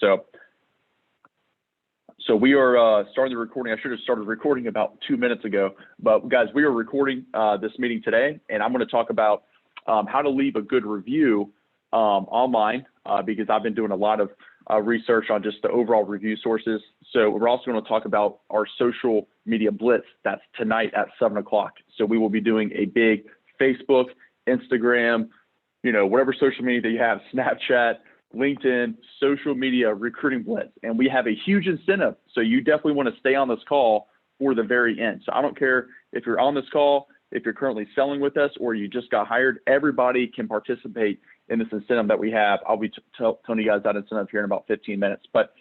So we are starting the recording. I should have started recording about 2 minutes ago, but guys, we are recording this meeting today, and I'm going to talk about how to leave a good review online because I've been doing a lot of research on just the overall review sources. So we're also going to talk about our social media blitz that's tonight at 7 o'clock. So we will be doing a big Facebook, Instagram, whatever social media that you have, Snapchat, LinkedIn, social media recruiting blitz. And we have a huge incentive. So you definitely want to stay on this call for the very end. So I don't care if you're on this call, if you're currently selling with us, or you just got hired, everybody can participate in this incentive that we have. I'll be telling you guys that incentive here in about 15 minutes. But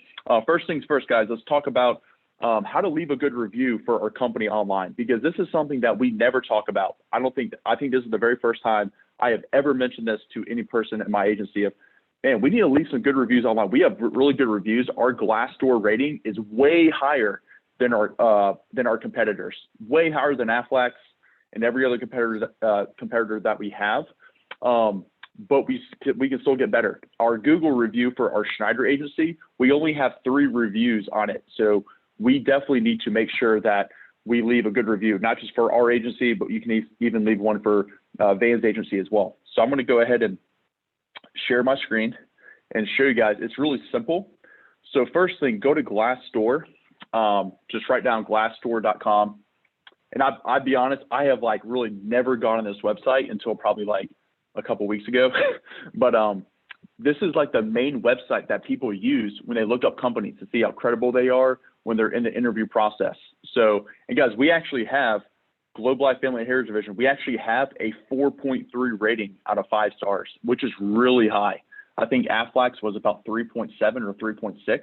first things first, guys, let's talk about how to leave a good review for our company online, because this is something that we never talk about. I think this is the very first time I have ever mentioned this to any person in my agency of, man, we need to leave some good reviews online. We have really good reviews. Our Glassdoor rating is way higher than our competitors, way higher than Aflac's and every other competitor that we have. But we can still get better. Our Google review for our Schneider agency, we only have 3 reviews on it. So we definitely need to make sure that we leave a good review, not just for our agency, but you can even leave one for Van's agency as well. So I'm going to go ahead and share my screen and show you guys. It's really simple. So first thing, go to Glassdoor. Just write down glassdoor.com. And I'd be honest, I have really never gone on this website until probably a couple weeks ago. But this is the main website that people use when they look up companies to see how credible they are when they're in the interview process. So, and guys, we actually have Globe Life Family Heritage Division. We actually have a 4.3 rating out of 5 stars, which is really high. I think Aflac's was about 3.7 or 3.6,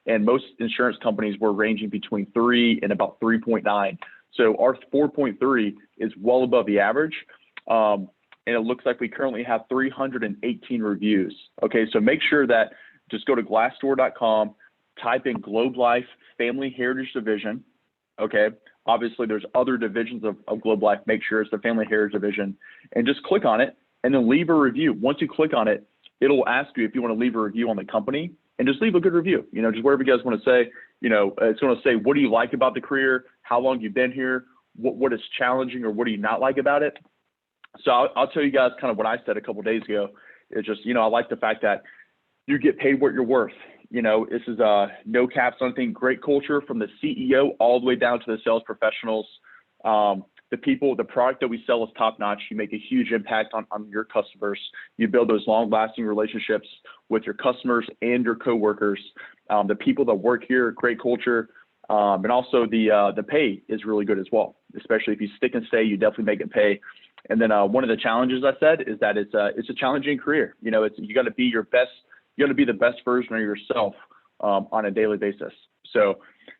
and most insurance companies were ranging between 3 and about 3.9. So our 4.3 is well above the average. And it looks like we currently have 318 reviews. Okay, so make sure that just go to glassdoor.com, type in Globe Life Family Heritage Division. Okay, obviously there's other divisions of Globe Life. Make sure it's the Family Heritage Division, and just click on it and then leave a review. Once you click on it, it'll ask you if you want to leave a review on the company, and just leave a good review. Just whatever you guys want to say. It's going to say, what do you like about the career? How long you've been here? What is challenging, or what do you not like about it? So I'll tell you guys kind of what I said a couple of days ago. It's just, I like the fact that you get paid what you're worth. This is no caps on anything. Great culture from the CEO all the way down to the sales professionals. The product that we sell is top notch. You make a huge impact on your customers. You build those long lasting relationships with your customers and your coworkers. The people that work here, great culture. And also the pay is really good as well, especially if you stick and stay, you definitely make it pay. And then one of the challenges I said is that it's a challenging career. You got to be your best. You got to be the best version of yourself on a daily basis. So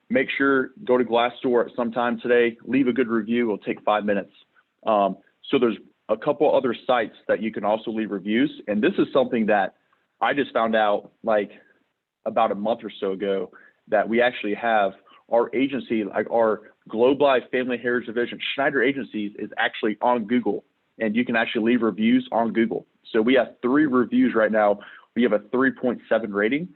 make sure, go to Glassdoor at some time today, leave a good review. It'll take 5 minutes. So there's a couple other sites that you can also leave reviews. And this is something that I just found out about a month or so ago, that we actually have our agency, our Globe Life Family Heritage Division, Schneider Agencies, is actually on Google, and you can actually leave reviews on Google. So we have 3 reviews right now. We have a 3.7 rating.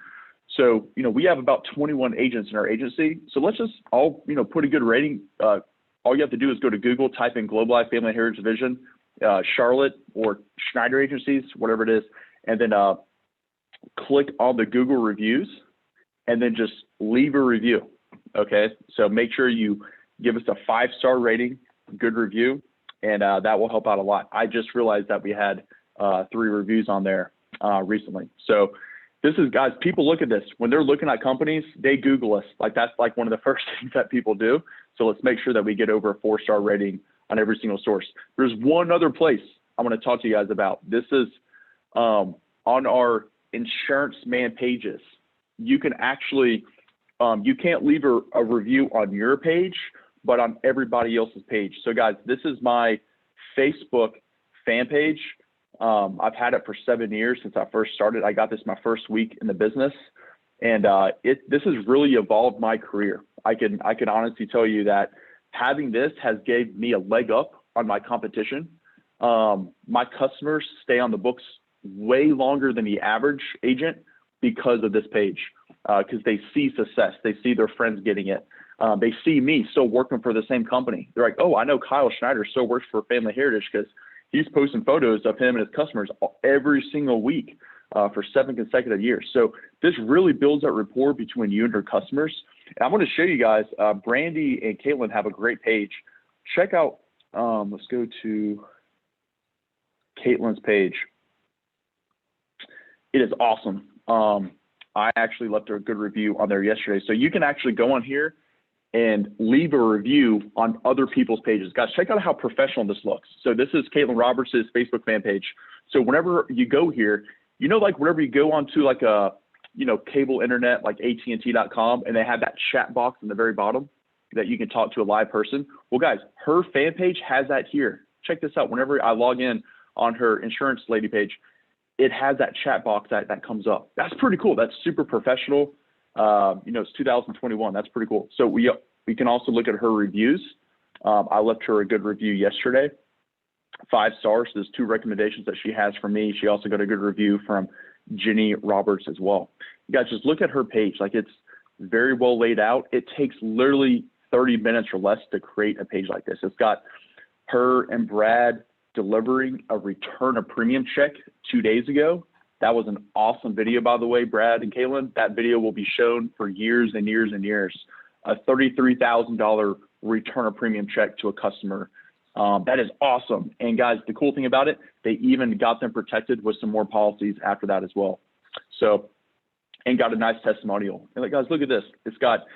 So, we have about 21 agents in our agency. So let's just all, put a good rating. All you have to do is go to Google, type in Globe Life Family Heritage Division, Charlotte or Schneider Agencies, whatever it is, and then click on the Google reviews, and then just leave a review. Okay, so make sure you give us a 5-star rating, good review, and that will help out a lot. I just realized that we had 3 reviews on there recently. So this is, guys, people look at this. When they're looking at companies, they Google us. That's one of the first things that people do. So let's make sure that we get over a 4-star rating on every single source. There's one other place I want to talk to you guys about. This is on our Insurance Man pages. You can actually you can't leave a review on your page, but on everybody else's page. So guys, this is my Facebook fan page. I've had it for 7 years since I first started. I got this my first week in the business, and this has really evolved my career. I can honestly tell you that having this has gave me a leg up on my competition. My customers stay on the books way longer than the average agent because of this page. because they see success. They see their friends getting it. They see me still working for the same company. They're like, oh, I know Kyle Schneider still works for Family Heritage because he's posting photos of him and his customers every single week for 7 consecutive years. So this really builds that rapport between you and your customers. And I want to show you guys, Brandy and Caitlin have a great page. Check out, let's go to Caitlin's page. It is awesome. I actually left a good review on there yesterday. So you can actually go on here and leave a review on other people's pages. Guys, check out how professional this looks. So this is Caitlin Roberts' Facebook fan page. So whenever you go here, you know, like whenever you go onto like a, you know, cable internet, like AT&T.com, and they have that chat box in the very bottom that you can talk to a live person. Well, guys, her fan page has that here. Check this out. Whenever I log in on her insurance lady page, it has that chat box that comes up. That's pretty cool. That's super professional. You know, it's 2021. That's pretty cool. So we can also look at her reviews. I left her a good review yesterday, 5 stars. There's 2 recommendations that she has from me. She also got a good review from Jenny Roberts as well. You guys just look at her page. Like, it's very well laid out. It takes literally 30 minutes or less to create a page like this. It's got her and Brad delivering a return of premium check 2 days ago. That was an awesome video, by the way, Brad and Caitlin. That video will be shown for years and years and years. A $33,000 return of premium check to a customer. That is awesome. And guys, the cool thing about it, they even got them protected with some more policies after that as well. So, and got a nice testimonial. And like, guys, look at this. It's got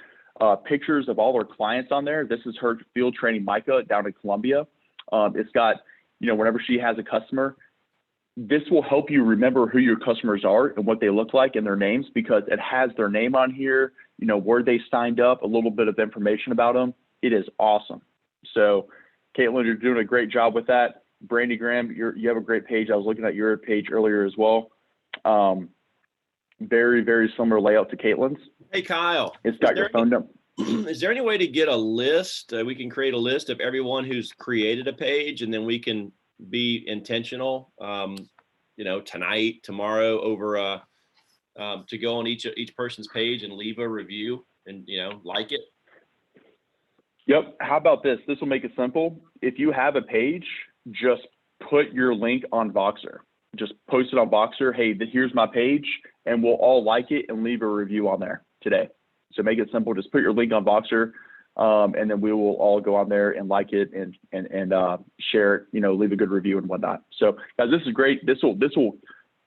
pictures of all her clients on there. This is her field training Micah down in Columbia. It's got, you know, whenever she has a customer, this will help you remember who your customers are and what they look like and their names, because it has their name on here, you know, where they signed up, a little bit of information about them. It is awesome. So Caitlin, you're doing a great job with that. Brandy Graham, you have a great page. I was looking at your page earlier as well. Very, very similar layout to Caitlin's. Hey, Kyle. It's got your phone number. Is there any way to get a list? We can create a list of everyone who's created a page, and then we can be intentional, you know, tonight, tomorrow, over to go on each person's page and leave a review and, you know, like it. Yep. How about this? This will make it simple. If you have a page, just put your link on Voxer. Just post it on Voxer. Hey, here's my page, and we'll all like it and leave a review on there today. So make it simple. Just put your link on Voxer, and then we will all go on there and like it and share it. You know, leave a good review and whatnot. So guys, this is great. This will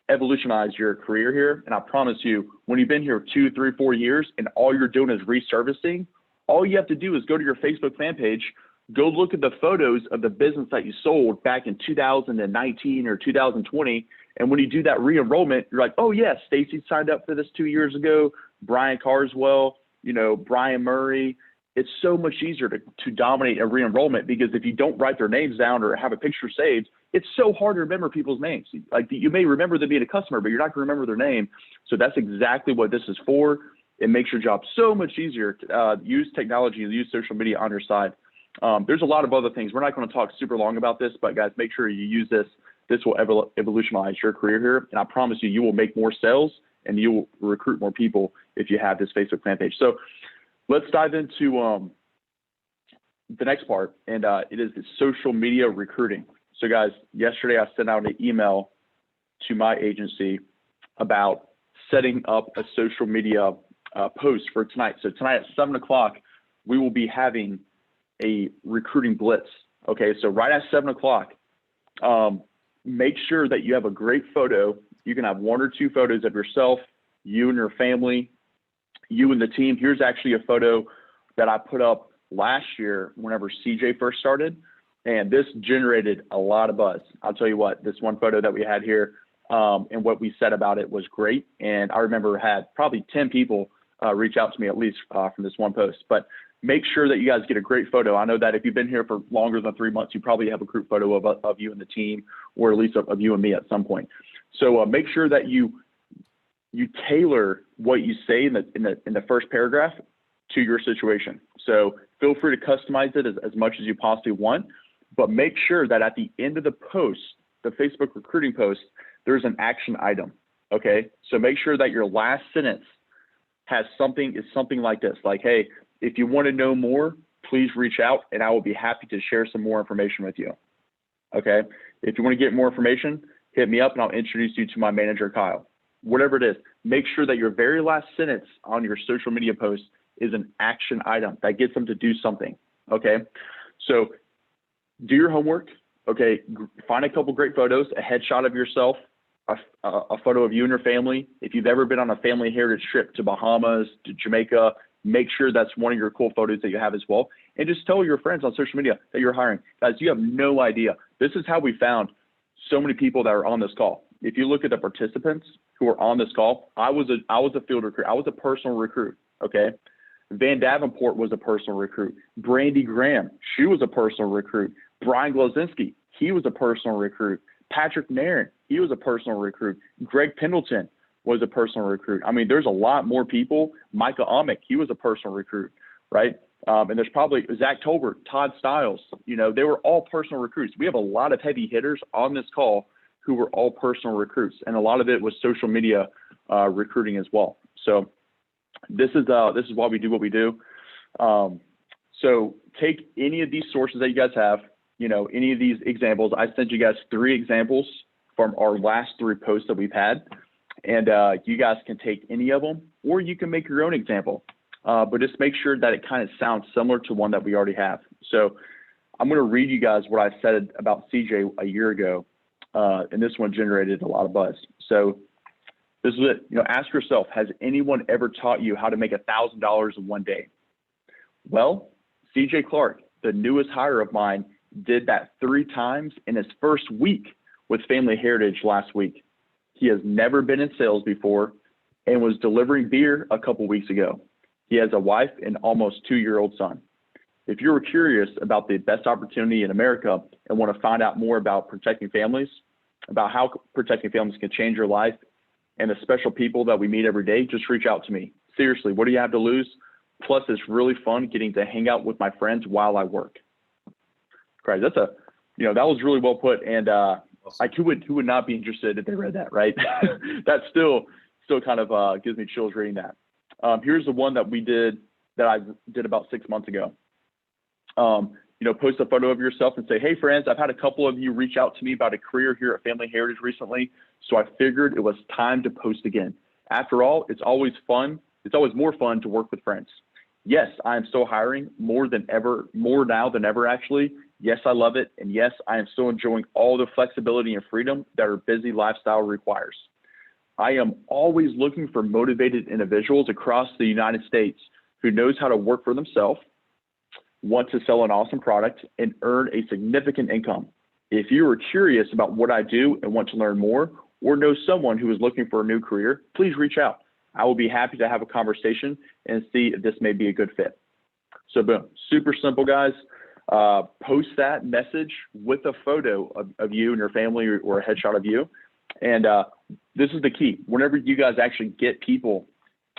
evolutionize your career here, and I promise you, when you've been here 2, 3, 4 years, and all you're doing is reservicing, all you have to do is go to your Facebook fan page, go look at the photos of the business that you sold back in 2019 or 2020. And when you do that re-enrollment, you're like, oh yeah, Stacy signed up for this 2 years ago, Brian Carswell, you know, Brian Murray. It's so much easier to dominate a re-enrollment, because if you don't write their names down or have a picture saved, it's so hard to remember people's names. Like, you may remember them being a customer, but you're not gonna remember their name. So that's exactly what this is for. It makes your job so much easier to use technology, use social media on your side. There's a lot of other things. We're not going to talk super long about this, but guys, make sure you use this. This will evolutionize your career here. And I promise you, you will make more sales and you will recruit more people if you have this Facebook fan page. So let's dive into the next part. And it is the social media recruiting. So guys, yesterday I sent out an email to my agency about setting up a social media post for tonight. So tonight at 7 o'clock, we will be having a recruiting blitz. Okay, so right at 7 o'clock, make sure that you have a great photo. You can have 1 or 2 photos of yourself, you and your family, you and the team. Here's actually a photo that I put up last year whenever CJ first started, and this generated a lot of buzz. I'll tell you what, this one photo that we had here and what we said about it was great. And I remember had probably 10 people reach out to me at least from this one post. But make sure that you guys get a great photo. I know that if you've been here for longer than 3 months, you probably have a group photo of you and the team, or at least of you and me at some point. So make sure that you tailor what you say in the first paragraph to your situation. So feel free to customize it as much as you possibly want, but make sure that at the end of the post, the Facebook recruiting post, there's an action item. Okay, so make sure that your last sentence is something like this. Like, hey, if you want to know more, please reach out and I will be happy to share some more information with you. Okay. If you want to get more information, hit me up and I'll introduce you to my manager, Kyle. Whatever it is, make sure that your very last sentence on your social media post is an action item that gets them to do something. Okay. So do your homework. Okay. Find a couple great photos, a headshot of yourself, a photo of you and your family. If you've ever been on a family heritage trip to Bahamas, to Jamaica, make sure that's one of your cool photos that you have as well. And just tell your friends on social media that you're hiring. Guys, you have no idea. This is how we found so many people that are on this call. If you look at the participants who are on this call, I was a field recruit. I was a personal recruit. Okay. Van Davenport was a personal recruit. Brandy Graham, she was a personal recruit. Brian Glozinski, he was a personal recruit. Patrick Nairn, he was a personal recruit. Greg Pendleton was a personal recruit. I mean, there's a lot more people. Micah Amick, he was a personal recruit, right? And there's probably Zach Tolbert, Todd Stiles, they were all personal recruits. We have a lot of heavy hitters on this call who were all personal recruits. And a lot of it was social media recruiting as well. So this is why we do what we do. So take any of these sources that you guys have, any of these examples. I sent you guys 3 examples from our last 3 posts that we've had. And you guys can take any of them, or you can make your own example. But just make sure that it kind of sounds similar to one that we already have. So I'm going to read you guys what I said about CJ a year ago. And this one generated a lot of buzz. So this is it. Ask yourself, has anyone ever taught you how to make $1,000 in one day? Well, CJ Clark, the newest hire of mine, did that 3 times in his first week with Family Heritage last week. He has never been in sales before and was delivering beer a couple weeks ago. He has a wife and almost 2-year-old son. If you're curious about the best opportunity in America and want to find out more about protecting families, about how protecting families can change your life and the special people that we meet every day, just reach out to me. Seriously, what do you have to lose? Plus, it's really fun getting to hang out with my friends while I work. Great. That was really well put. And like who would not be interested if they read that, right? That still kind of gives me chills reading that. Here's the one that I did about 6 months ago. Post a photo of yourself and say, hey friends, I've had a couple of you reach out to me about a career here at Family Heritage recently. So I figured it was time to post again. After all, it's always fun. It's always more fun to work with friends. Yes, I am still hiring more now than ever, actually. Yes, I love it. And yes, I am still enjoying all the flexibility and freedom that our busy lifestyle requires. I am always looking for motivated individuals across the United States who knows how to work for themselves, want to sell an awesome product, and earn a significant income. If you are curious about what I do and want to learn more, or know someone who is looking for a new career, please reach out. I will be happy to have a conversation and see if this may be a good fit. So boom, super simple, guys. Post that message with a photo of you and your family or a headshot of you. And this is the key. Whenever you guys actually get people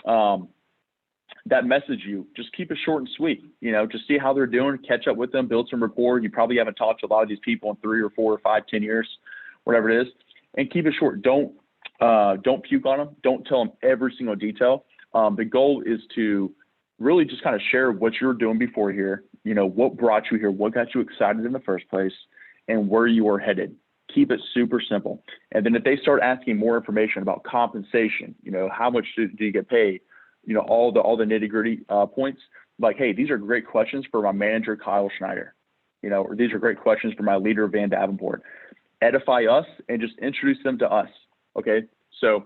that message you, just keep it short and sweet. Just see how they're doing, catch up with them, build some rapport. You probably haven't talked to a lot of these people in 3 or 4 or 5, 10 years, whatever it is. And keep it short. Don't puke on them. Don't tell them every single detail. The goal is to really just kind of share what you're doing before here, what brought you here, what got you excited in the first place, and where you are headed. Keep it super simple. And then if they start asking more information about compensation, how much do you get paid, all the nitty gritty points, like, hey, these are great questions for my manager, Kyle Schneider, or these are great questions for my leader, Van Davenport. Edify us and just introduce them to us. Okay. So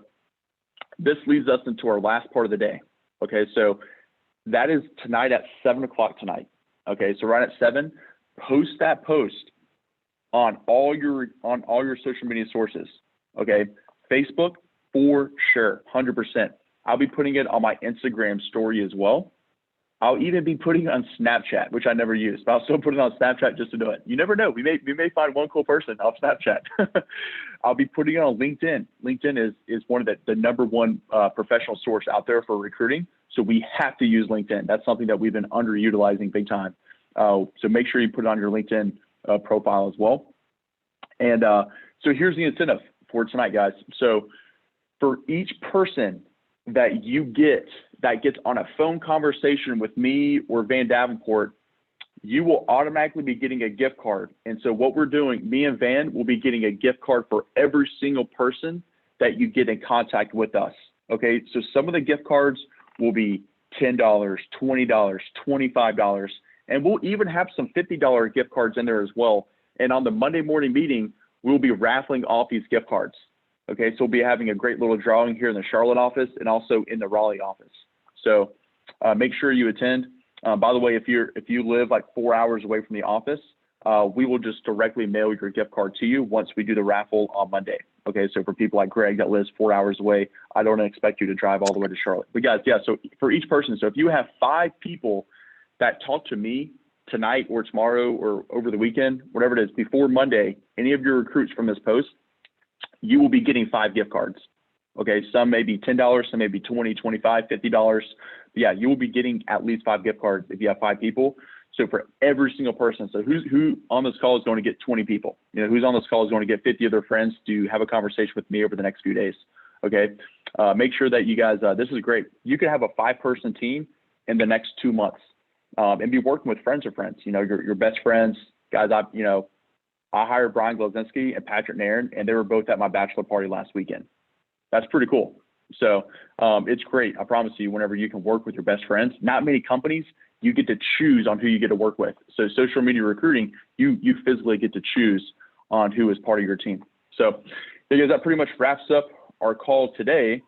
this leads us into our last part of the day. Okay. So that is tonight at 7:00 tonight. Okay. So right at 7, post that post on all your social media sources. Okay. Facebook for sure. 100%. I'll be putting it on my Instagram story as well. I'll even be putting it on Snapchat, which I never use, but I'll still put it on Snapchat just to do it. You never know. We may find one cool person off Snapchat. I'll be putting it on LinkedIn. LinkedIn is one of the number one professional source out there for recruiting. So we have to use LinkedIn. That's something that we've been underutilizing big time. So make sure you put it on your LinkedIn profile as well. And so here's the incentive for tonight, guys. So for each person that you get that gets on a phone conversation with me or Van Davenport, you will automatically be getting a gift card. And so what we're doing, me and Van will be getting a gift card for every single person that you get in contact with us. Okay, so some of the gift cards will be $10, $20, $25, and we'll even have some $50 gift cards in there as well. And on the Monday morning meeting, we'll be raffling off these gift cards. Okay, so we'll be having a great little drawing here in the Charlotte office and also in the Raleigh office. So make sure you attend. By the way, if you live like 4 hours away from the office, we will just directly mail your gift card to you once we do the raffle on Monday. Okay, so for people like Greg that lives 4 hours away, I don't expect you to drive all the way to Charlotte. But guys, yeah, so for each person, so if you have 5 people that talk to me tonight or tomorrow or over the weekend, whatever it is, before Monday, any of your recruits from this post, you will be getting 5 gift cards. Okay, some may be $10, some may be $20, $25, $50. But yeah, you will be getting at least 5 gift cards if you have 5 people. So for every single person, so who on this call is going to get 20 people? You know, who's on this call is going to get 50 of their friends to have a conversation with me over the next few days. Okay, make sure that you guys, this is great. You could have a 5-person team in the next 2 months and be working with friends of friends. You know, your best friends, guys. I hired Brian Glazinski and Patrick Nairn, and they were both at my bachelor party last weekend. That's pretty cool. So it's great. I promise you, whenever you can work with your best friends, not many companies, you get to choose on who you get to work with. So social media recruiting, you physically get to choose on who is part of your team. So because that pretty much wraps up our call today.